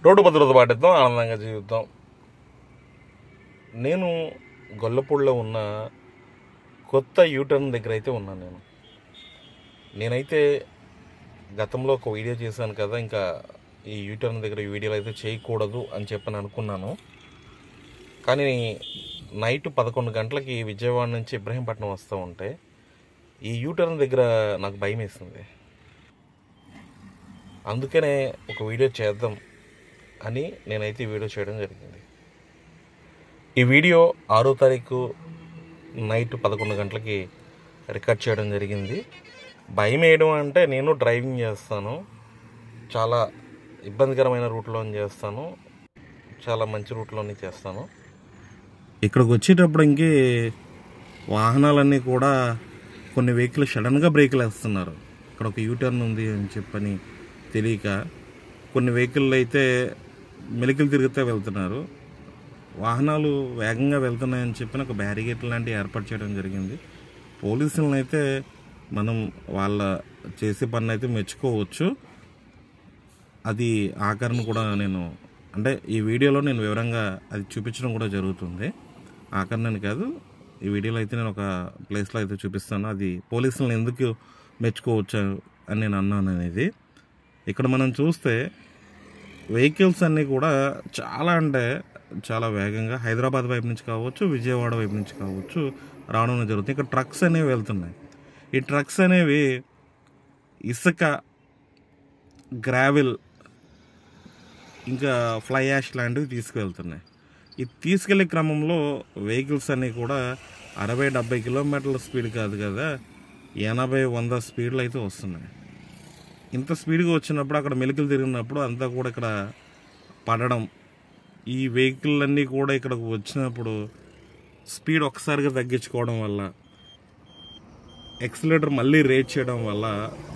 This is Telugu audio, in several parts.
రోడ్డు భద్రత పాటిద్దాం, ఆనందంగా జీవిద్దాం. నేను గొల్లపూడిలో ఉన్న కొత్త యూటర్న్ దగ్గర అయితే ఉన్నాను. నేనైతే గతంలో ఒక వీడియో చేశాను కదా, ఇంకా ఈ యూటర్న్ దగ్గర వీడియోలు అయితే చేయకూడదు అని చెప్పని అనుకున్నాను. కానీ నైట్ 11 గంటలకి విజయవాడ నుంచి ఇబ్రహీంపట్నం వస్తూ ఉంటే ఈ యూటర్న్ దగ్గర నాకు భయం వేసింది. అందుకనే ఒక వీడియో చేద్దాం అని నేనైతే ఈ వీడియో చేయడం జరిగింది. ఈ వీడియో 6వ తారీఖు నైట్ 11 గంటలకి రికార్డ్ చేయడం జరిగింది. భయం వేయడం అంటే నేను డ్రైవింగ్ చేస్తాను, చాలా ఇబ్బందికరమైన రూట్లో చేస్తాను, చాలా మంచి రూట్లోనే చేస్తాను. ఇక్కడికి వచ్చేటప్పుడు ఇంకే వాహనాలన్నీ కూడా కొన్ని వెహికల్ సడన్గా బ్రేకులు వేస్తున్నారు. ఇక్కడ ఒక యూటర్న్ ఉంది అని చెప్పని తెలియక కొన్ని వెహికల్ అయితే మెలికలు తిరుగుతూ వెళ్తున్నారు. వాహనాలు వేగంగా వెళ్తున్నాయని చెప్పిన ఒక బ్యారిగేట్ లాంటివి ఏర్పాటు చేయడం జరిగింది. పోలీసులను అయితే మనం వాళ్ళ చేసే పని అయితే మెచ్చుకోవచ్చు. అది ఆఖరణ కూడా నేను అంటే ఈ వీడియోలో నేను వివరంగా అది చూపించడం కూడా జరుగుతుంది. ఆఖరణ కాదు, ఈ వీడియోలో అయితే నేను ఒక ప్లేస్లో అయితే చూపిస్తాను. అది పోలీసులను ఎందుకు మెచ్చుకోవచ్చు అని నేను అన్నాను అనేది. ఇక్కడ మనం చూస్తే వెహికల్స్ అన్నీ కూడా చాలా అంటే చాలా వేగంగా హైదరాబాద్ వైపు నుంచి కావచ్చు, విజయవాడ వైపు నుంచి కావచ్చు రావడం జరుగుతుంది. ఇక్కడ ట్రక్స్ అనేవి వెళ్తున్నాయి. ఈ ట్రక్స్ అనేవి ఇసుక, గ్రావెల్, ఇంకా ఫ్లై యాష్ లాంటివి తీసుకువెళ్తున్నాయి. ఈ తీసుకెళ్లే క్రమంలో వెహికల్స్ అన్నీ కూడా 60-70 కిలోమీటర్ల స్పీడ్ కాదు కదా, 80-100 స్పీడ్లు అయితే వస్తున్నాయి. ఇంత స్పీడ్గా వచ్చినప్పుడు అక్కడ మెలికలు తిరిగినప్పుడు అంతా కూడా ఇక్కడ పడడం, ఈ వెహికల్ అన్నీ కూడా ఇక్కడికి వచ్చినప్పుడు స్పీడ్ ఒక్కసారిగా తగ్గించుకోవడం వల్ల, ఎక్సిలేటర్ మళ్ళీ రేట్ చేయడం వల్ల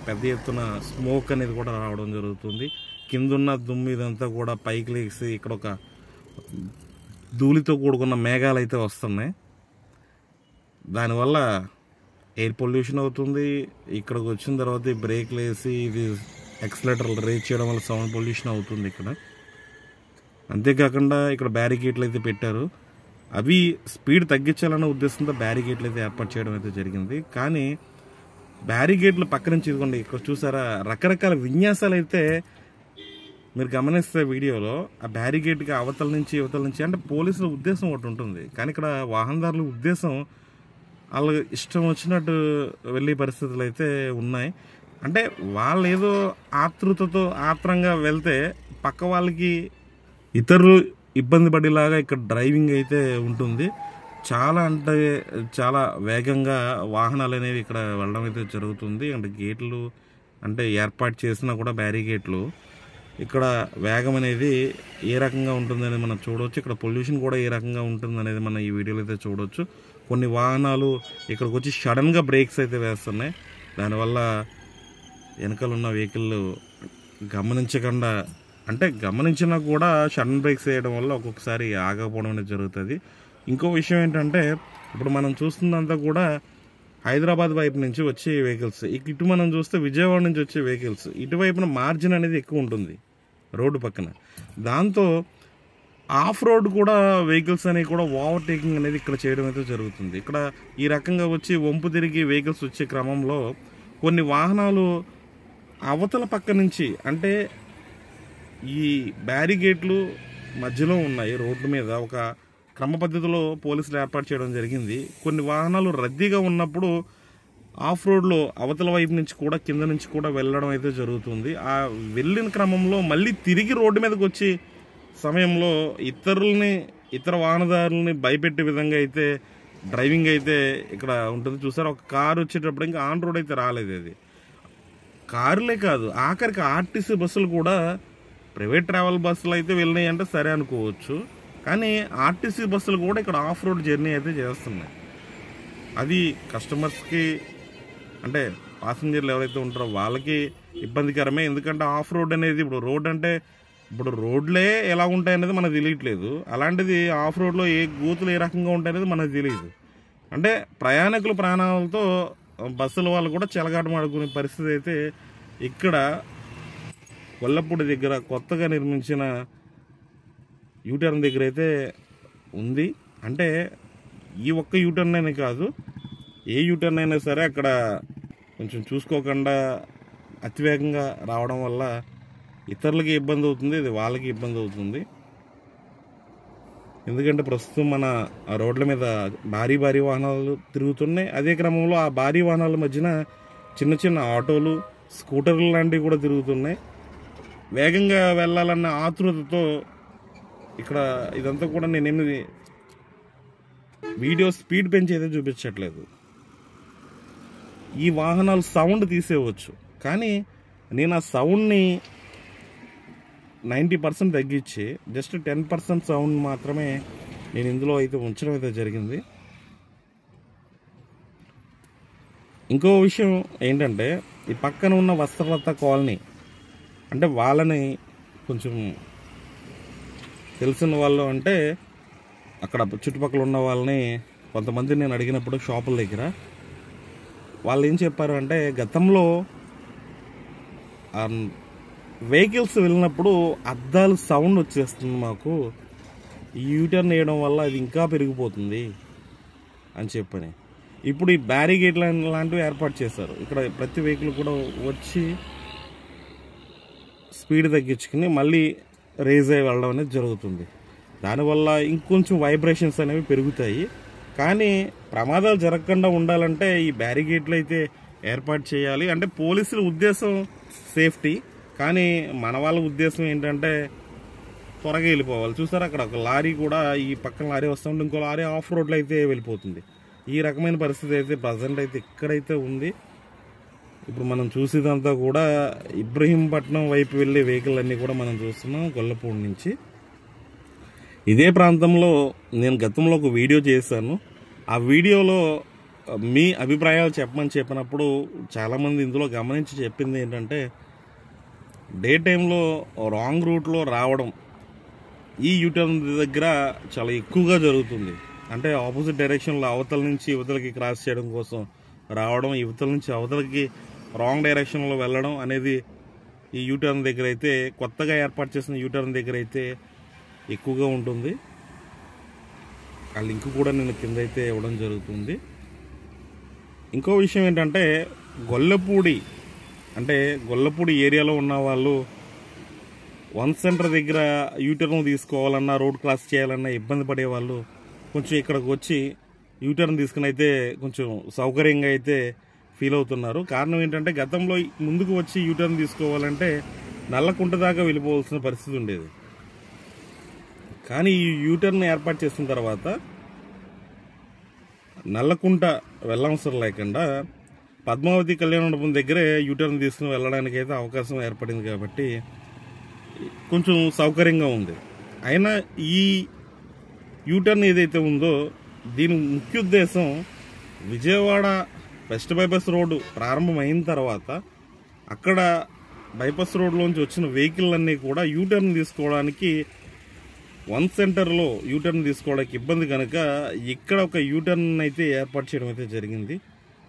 పెద్ద ఎత్తున స్మోక్ అనేది కూడా రావడం జరుగుతుంది. కిందున్న దుమ్ము ఇదంతా కూడా పైకి లేసి ఇక్కడ ఒక ధూళితో కూడుకున్న మేఘాలు అయితే వస్తున్నాయి. దానివల్ల ఎయిర్ పొల్యూషన్ అవుతుంది. ఇక్కడికి వచ్చిన తర్వాత ఈ బ్రేక్లు వేసి ఇది ఎక్సిలేటర్ రేట్ చేయడం వల్ల సౌండ్ పొల్యూషన్ అవుతుంది ఇక్కడ. అంతేకాకుండా ఇక్కడ బ్యారికేట్లు అయితే పెట్టారు. అవి స్పీడ్ తగ్గించాలనే ఉద్దేశంతో బ్యారికేట్లు అయితే ఏర్పాటు చేయడం అయితే జరిగింది. కానీ బ్యారికేట్లు పక్క నుంచి ఇదిగోండి ఇక్కడ చూసారా, రకరకాల విన్యాసాలు అయితే మీరు గమనిస్తే వీడియోలో ఆ బ్యారికేట్కి అవతల నుంచి యువతల నుంచి అంటే పోలీసుల ఉద్దేశం ఒకటి ఉంటుంది. కానీ ఇక్కడ వాహనదారుల ఉద్దేశం వాళ్ళ ఇష్టం వచ్చినట్టు వెళ్ళే పరిస్థితులు అయితే ఉన్నాయి. అంటే వాళ్ళు ఏదో ఆతృతతో ఆత్రంగా వెళ్తే పక్క వాళ్ళకి ఇతరులు ఇబ్బంది పడేలాగా ఇక్కడ డ్రైవింగ్ అయితే ఉంటుంది. చాలా అంటే చాలా వేగంగా వాహనాలు అనేవి ఇక్కడ వెళ్ళడం అయితే జరుగుతుంది. అంటే గేట్లు అంటే ఏర్పాటు చేసినా కూడా బ్యారికేట్లు ఇక్కడ వేగం అనేది ఏ రకంగా ఉంటుందనేది మనం చూడవచ్చు. ఇక్కడ పొల్యూషన్ కూడా ఏ రకంగా ఉంటుందనేది మనం ఈ వీడియోలో అయితే చూడవచ్చు. కొన్ని వాహనాలు ఇక్కడికి వచ్చి సడన్గా బ్రేక్స్ అయితే వేస్తున్నాయి. దానివల్ల వెనకాల ఉన్న వెహికల్ గమనించకుండా అంటే గమనించినా కూడా సడన్ బ్రేక్స్ వేయడం వల్ల ఒక్కొక్కసారి ఆగకపోవడం అనేది జరుగుతుంది. ఇంకో విషయం ఏంటంటే ఇప్పుడు మనం చూస్తుందంతా కూడా హైదరాబాద్ వైపు నుంచి వచ్చే వెహికల్స్. ఇటు మనం చూస్తే విజయవాడ నుంచి వచ్చే వెహికల్స్ ఇటువైపున మార్జిన్ అనేది ఎక్కువ ఉంటుంది రోడ్డు పక్కన. దాంతో ఆఫ్ రోడ్ కూడా వెహికల్స్ అనేవి కూడా ఓవర్టేకింగ్ అనేది ఇక్కడ చేయడం అయితే జరుగుతుంది. ఇక్కడ ఈ రకంగా వచ్చి వంపు తిరిగి వెహికల్స్ వచ్చే క్రమంలో కొన్ని వాహనాలు అవతల పక్క నుంచి అంటే ఈ బ్యారిగేట్లు మధ్యలో ఉన్నాయి రోడ్డు మీద ఒక క్రమ పద్ధతిలో పోలీసులు ఏర్పాటు చేయడం జరిగింది. కొన్ని వాహనాలు రద్దీగా ఉన్నప్పుడు ఆఫ్ రోడ్లో అవతల వైపు నుంచి కూడా కింద నుంచి కూడా వెళ్ళడం అయితే జరుగుతుంది. ఆ వెళ్ళిన క్రమంలో మళ్ళీ తిరిగి రోడ్డు మీదకి వచ్చి సమయంలో ఇతర వాహనదారులని భయపెట్టే విధంగా అయితే డ్రైవింగ్ అయితే ఇక్కడ ఉంటుంది. చూసారు, ఒక కారు వచ్చేటప్పుడు ఇంకా ఆన్ రోడ్ అయితే రాలేదు. అది కారులే కాదు, ఆఖరికి ఆర్టీసీ బస్సులు కూడా ప్రైవేట్ ట్రావెల్ బస్సులు అయితే వెళ్ళినాయి అంటే సరే అనుకోవచ్చు. కానీ ఆర్టీసీ బస్సులు కూడా ఇక్కడ ఆఫ్ రోడ్ జర్నీ అయితే చేస్తున్నాయి. అది కస్టమర్స్కి అంటే ప్యాసింజర్లు ఎవరైతే ఉంటారో వాళ్ళకి ఇబ్బందికరమే. ఎందుకంటే ఆఫ్ రోడ్ అనేది ఇప్పుడు రోడ్ అంటే ఇప్పుడు రోడ్లే ఎలా ఉంటాయనేది మనకు తెలియట్లేదు. అలాంటిది ఆఫ్ రోడ్లో ఏ గూతులు ఏ రకంగా ఉంటాయనేది మనకు తెలియదు. అంటే ప్రయాణికుల ప్రాణాలతో బస్సుల వాళ్ళు కూడా చెలగాటమాడుకునే పరిస్థితి అయితే ఇక్కడ గొల్లపూడి దగ్గర కొత్తగా నిర్మించిన యూటర్న్ దగ్గర అయితే ఉంది. అంటే ఈ ఒక్క యూటర్న్ అయినా కాదు, ఏ యూటర్న్ అయినా సరే అక్కడ కొంచెం చూసుకోకుండా అతివేగంగా రావడం వల్ల ఇతరులకి ఇబ్బంది అవుతుంది, ఇది వాళ్ళకి ఇబ్బంది అవుతుంది. ఎందుకంటే ప్రస్తుతం మన రోడ్ల మీద భారీ వాహనాలు తిరుగుతున్నాయి. అదే క్రమంలో ఆ భారీ వాహనాల మధ్యన చిన్న చిన్న ఆటోలు, స్కూటర్లు లాంటివి కూడా తిరుగుతున్నాయి. వేగంగా వెళ్ళాలన్న ఆతృతతో ఇక్కడ ఇదంతా కూడా నేనేమి వీడియో స్పీడ్ పెంచి అయితే చూపించట్లేదు. ఈ వాహనాలు సౌండ్ తీసేయవచ్చు, కానీ నేను ఆ సౌండ్ని 90% తగ్గించి జస్ట్ 10% సౌండ్ మాత్రమే నేను ఇందులో అయితే ఉంచడం అయితే జరిగింది. ఇంకో విషయం ఏంటంటే, ఈ పక్కన ఉన్న వస్త్రలత కాలనీ అంటే వాళ్ళని కొంచెం తెలిసిన వాళ్ళు అంటే అక్కడ చుట్టుపక్కల ఉన్న వాళ్ళని కొంతమంది నేను అడిగినప్పుడు షాపుల దగ్గర వాళ్ళు ఏం చెప్పారు అంటే, గతంలో వెహికల్స్ వెళ్ళినప్పుడు అద్దాలు సౌండ్ వచ్చేస్తుంది, మాకు ఈ యూటర్న్ వేయడం వల్ల అది ఇంకా పెరిగిపోతుంది అని చెప్పని. ఇప్పుడు ఈ బ్యారిగేట్ లాంటివి ఏర్పాటు చేశారు. ఇక్కడ ప్రతి వెహికల్ కూడా వచ్చి స్పీడ్ తగ్గించుకుని మళ్ళీ రేజ్ అయ్యి వెళ్ళడం అనేది జరుగుతుంది. దానివల్ల ఇంకొంచెం వైబ్రేషన్స్ అనేవి పెరుగుతాయి. కానీ ప్రమాదాలు జరగకుండా ఉండాలంటే ఈ బ్యారిగేట్లు అయితే ఏర్పాటు చేయాలి. అంటే పోలీసుల ఉద్దేశం సేఫ్టీ, కానీ మన వాళ్ళ ఉద్దేశం ఏంటంటే త్వరగా వెళ్ళిపోవాలి. చూసారా, అక్కడ ఒక లారీ కూడా ఈ పక్కన లారీ వస్తుంటే ఇంకో లారీ ఆఫ్ రోడ్లో అయితే వెళ్ళిపోతుంది. ఈ రకమైన పరిస్థితి అయితే ప్రజెంట్ అయితే ఇక్కడైతే ఉంది. ఇప్పుడు మనం చూసేదంతా కూడా ఇబ్రహీంపట్నం వైపు వెళ్ళే వెహికల్ అన్నీ కూడా మనం చూస్తున్నాం గొల్లపూడి నుంచి. ఇదే ప్రాంతంలో నేను గతంలో ఒక వీడియో చేశాను. ఆ వీడియోలో మీ అభిప్రాయాలు చెప్పమని చెప్పినప్పుడు చాలామంది ఇందులో గమనించి చెప్పింది ఏంటంటే, డే టైంలో రాంగ్ రూట్లో రావడం ఈ యూటర్న్ దగ్గర చాలా ఎక్కువగా జరుగుతుంది. అంటే ఆపోజిట్ డైరెక్షన్లో అవతల నుంచి యువతలకి క్రాస్ చేయడం కోసం రావడం, యువతల నుంచి అవతలకి రాంగ్ డైరెక్షన్లో వెళ్ళడం అనేది ఈ యూటర్న్ దగ్గర అయితే, కొత్తగా ఏర్పాటు చేసిన యూటర్న్ దగ్గర అయితే ఎక్కువగా ఉంటుంది. ఆ లింక్ కూడా నేను కింద అయితే ఇవ్వడం జరుగుతుంది. ఇంకో విషయం ఏంటంటే, గొల్లపూడి ఏరియాలో ఉన్న వాళ్ళు వన్ సెంటర్ దగ్గర యూటర్న్ తీసుకోవాలన్నా, రోడ్ క్రాస్ చేయాలన్నా ఇబ్బంది పడే వాళ్ళు కొంచెం ఇక్కడికి వచ్చి యూటర్న్ తీసుకుని అయితే కొంచెం సౌకర్యంగా అయితే ఫీల్ అవుతున్నారు. కారణం ఏంటంటే, గతంలో ముందుకు వచ్చి యూటర్న్ తీసుకోవాలంటే నల్లకుంట దాకా వెళ్ళిపోవాల్సిన పరిస్థితి ఉండేది. కానీ ఈ యూటర్న్ ఏర్పాటు చేసిన తర్వాత నల్లకుంట వెళ్ళవసరం లేకుండా పద్మావతి కళ్యాణ మండపం దగ్గరే యూటర్న్ తీసుకుని వెళ్ళడానికి అయితే అవకాశం ఏర్పడింది. కాబట్టి కొంచెం సౌకర్యంగా ఉంది. అయినా ఈ యూటర్న్ ఏదైతే ఉందో దీని ముఖ్య ఉద్దేశం, విజయవాడ వెస్ట్ బైపాస్ రోడ్డు ప్రారంభమైన తర్వాత అక్కడ బైపాస్ రోడ్లోంచి వచ్చిన వెహికల్ అన్నీ కూడా యూటర్న్ తీసుకోవడానికి వన్ సెంటర్లో యూటర్న్ తీసుకోవడానికి ఇబ్బంది కనుక ఇక్కడ ఒక యూటర్న్ అయితే ఏర్పాటు చేయడం అయితే జరిగింది.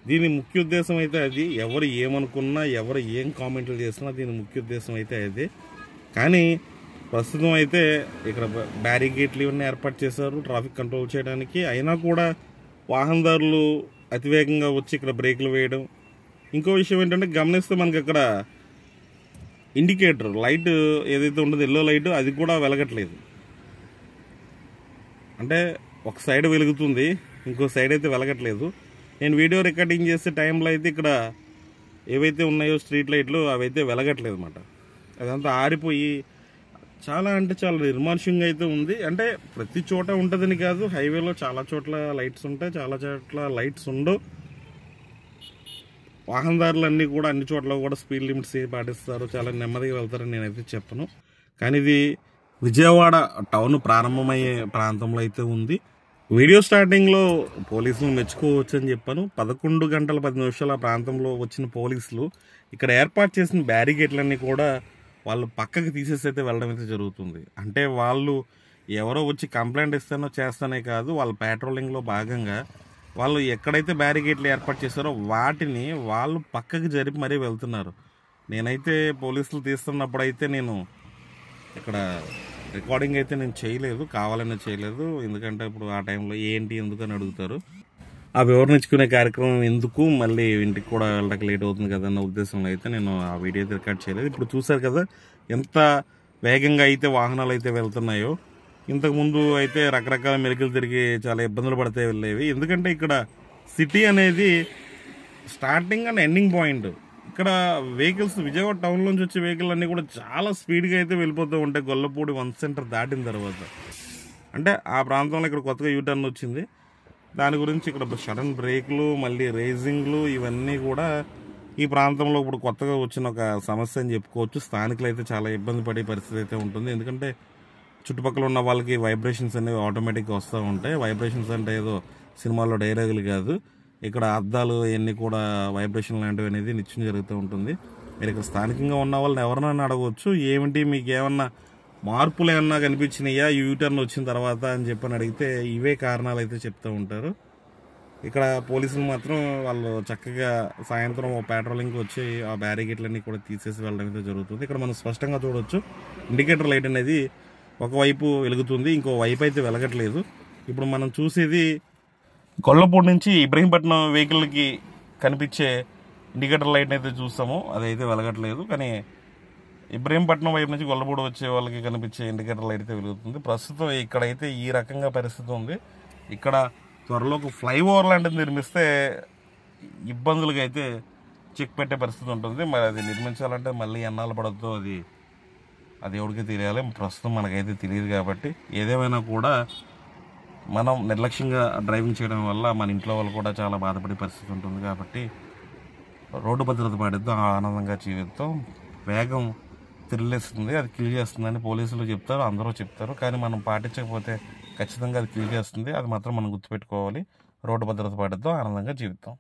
దీని ముఖ్య ఉద్దేశం అయితే అది, ఎవరు ఏమనుకున్నా ఎవరు ఏం కామెంట్లు చేసినా దీని ముఖ్య ఉద్దేశం అయితే అదే. కానీ ప్రస్తుతం అయితే ఇక్కడ బ్యారిగేట్లు ఇవన్నీ ఏర్పాటు చేశారు ట్రాఫిక్ కంట్రోల్ చేయడానికి. అయినా కూడా వాహనదారులు అతివేగంగా వచ్చి ఇక్కడ బ్రేకులు వేయడం. ఇంకో విషయం ఏంటంటే, గమనిస్తే మనకి అక్కడ ఇండికేటర్ లైట్ ఏదైతే ఉంటుందో ఎల్లో లైట్, అది కూడా వెలగట్లేదు. అంటే ఒక సైడ్ వెలుగుతుంది, ఇంకో సైడ్ అయితే వెలగట్లేదు. నేను వీడియో రికార్డింగ్ చేసే టైంలో అయితే ఇక్కడ ఏవైతే ఉన్నాయో స్ట్రీట్ లైట్లు అవైతే వెలగట్లేదు అన్నమాట. అదంతా ఆరిపోయి చాలా అంటే చాలా నిర్మానుష్యంగా అయితే ఉంది. అంటే ప్రతి చోట ఉంటుందని కాదు, హైవేలో చాలా చోట్ల లైట్స్ ఉంటాయి, చాలా చోట్ల లైట్స్ ఉండవు. వాహనదారులన్నీ కూడా అన్ని చోట్ల కూడా స్పీడ్ లిమిట్స్ పాటిస్తారు, చాలా నెమ్మదిగా వెళ్తారని నేనైతే చెప్పను. కానీ ఇది విజయవాడ టౌన్ ప్రారంభమయ్యే ప్రాంతంలో అయితే ఉంది. వీడియో స్టార్టింగ్లో పోలీసులు మెచ్చుకోవచ్చు అని చెప్పాను. 11 గంటల 10 నిమిషాల ప్రాంతంలో వచ్చిన పోలీసులు ఇక్కడ ఏర్పాటు చేసిన బ్యారిగేట్లన్నీ కూడా వాళ్ళు పక్కకి తీసేసి అయితే వెళ్ళడం అయితే జరుగుతుంది. అంటే వాళ్ళు ఎవరో వచ్చి కంప్లైంట్ ఇస్తానో చేస్తానే కాదు, వాళ్ళ పెట్రోలింగ్లో భాగంగా వాళ్ళు ఎక్కడైతే బ్యారిగేట్లు ఏర్పాటు చేస్తారో వాటిని వాళ్ళు పక్కకి జరిపి మరీ వెళ్తున్నారు. నేనైతే పోలీసులు తీస్తున్నప్పుడు అయితే నేను ఇక్కడ రికార్డింగ్ అయితే నేను చేయలేదు, కావాలనే చేయలేదు. ఎందుకంటే ఇప్పుడు ఆ టైంలో ఏంటి ఎందుకని అడుగుతారు. ఆ వివరణించుకునే కార్యక్రమం ఎందుకు, మళ్ళీ ఇంటికి కూడా వెళ్ళడానికి లేట్ అవుతుంది కదా అన్న ఉద్దేశంలో అయితే నేను ఆ వీడియో అయితే రికార్డ్ చేయలేదు. ఇప్పుడు చూసారు కదా ఎంత వేగంగా అయితే వాహనాలు అయితే వెళ్తున్నాయో. ఇంతకుముందు అయితే రకరకాల మెలికలు తిరిగి చాలా ఇబ్బందులు పడితే వెళ్ళేవి. ఎందుకంటే ఇక్కడ సిటీ అనేది స్టార్టింగ్ అండ్ ఎండింగ్ పాయింట్. ఇక్కడ వెహికల్స్ విజయవాడ టౌన్లోంచి వచ్చే వెహికల్ అన్నీ కూడా చాలా స్పీడ్గా అయితే వెళ్ళిపోతూ ఉంటాయి గొల్లపూడి 1 సెంటర్ దాటిన తర్వాత. అంటే ఆ ప్రాంతంలో ఇక్కడ కొత్తగా యూటర్న్ వచ్చింది. దాని గురించి ఇక్కడ సడన్ బ్రేక్లు, మళ్ళీ రేసింగ్లు ఇవన్నీ కూడా ఈ ప్రాంతంలో ఇప్పుడు కొత్తగా వచ్చిన ఒక సమస్య అని చెప్పుకోవచ్చు. స్థానికులు అయితే చాలా ఇబ్బంది పడే పరిస్థితి అయితే ఉంటుంది. ఎందుకంటే చుట్టుపక్కల ఉన్న వాళ్ళకి వైబ్రేషన్స్ అనేవి ఆటోమేటిక్గా వస్తూ ఉంటాయి. వైబ్రేషన్స్ అంటే ఏదో సినిమాల్లో డైలాగులు కాదు, ఇక్కడ అద్దాలు ఇవన్నీ కూడా వైబ్రేషన్ లాంటివి అనేది నిత్యం జరుగుతూ ఉంటుంది. మీరు ఇక్కడ స్థానికంగా ఉన్న వాళ్ళని ఎవరినైనా అడగవచ్చు, ఏమిటి మీకు ఏమన్నా మార్పులు ఏమన్నా కనిపించినాయా యూటర్న్ వచ్చిన తర్వాత అని చెప్పని అడిగితే ఇవే కారణాలు అయితే చెప్తూ ఉంటారు. ఇక్కడ పోలీసులు మాత్రం వాళ్ళు చక్కగా సాయంత్రం పెట్రోలింగ్కి వచ్చి ఆ బ్యారికేడ్లన్నీ కూడా తీసేసి వెళ్ళడం అయితే జరుగుతుంది. ఇక్కడ మనం స్పష్టంగా చూడవచ్చు ఇండికేటర్ లైట్ అనేది ఒకవైపు వెలుగుతుంది, ఇంకో వైపు అయితే వెలగట్లేదు. ఇప్పుడు మనం చూసేది గొల్లపూడి నుంచి ఇబ్రహీంపట్నం వెహికల్కి కనిపించే ఇండికేటర్ లైట్ అయితే చూస్తాము, అదైతే వెలగట్లేదు. కానీ ఇబ్రహీంపట్నం వైపు నుంచి గొల్లపూడి వచ్చే వాళ్ళకి కనిపించే ఇండికేటర్ లైట్ అయితే వెలుగుతుంది. ప్రస్తుతం ఇక్కడైతే ఈ రకంగా పరిస్థితి ఉంది. ఇక్కడ త్వరలో ఒక ఫ్లైఓవర్ లాంటిది నిర్మిస్తే ఇబ్బందులకి అయితే చెక్ పెట్టే పరిస్థితి ఉంటుంది. మరి అది నిర్మించాలంటే మళ్ళీ ఎన్నాళ్ళు పడద్దో అది ఎవరికి తెలియాలి, ప్రస్తుతం మనకైతే తెలియదు. కాబట్టి ఏదేమైనా కూడా మనం నిర్లక్ష్యంగా డ్రైవింగ్ చేయడం వల్ల మన ఇంట్లో వాళ్ళు కూడా చాలా బాధపడే పరిస్థితి ఉంటుంది. కాబట్టి రోడ్డు భద్రత పాటిద్దాం, ఆనందంగా జీవిద్దాం. వేగం థ్రిల్లేస్తుంది, అది కిల్ చేస్తుందని పోలీసులు చెప్తారు, అందరూ చెప్తారు. కానీ మనం పాటించకపోతే ఖచ్చితంగా అది కిల్ చేస్తుంది. అది మాత్రం మనం గుర్తుపెట్టుకోవాలి. రోడ్డు భద్రత పాటిద్దాం, ఆనందంగా జీవిద్దాం.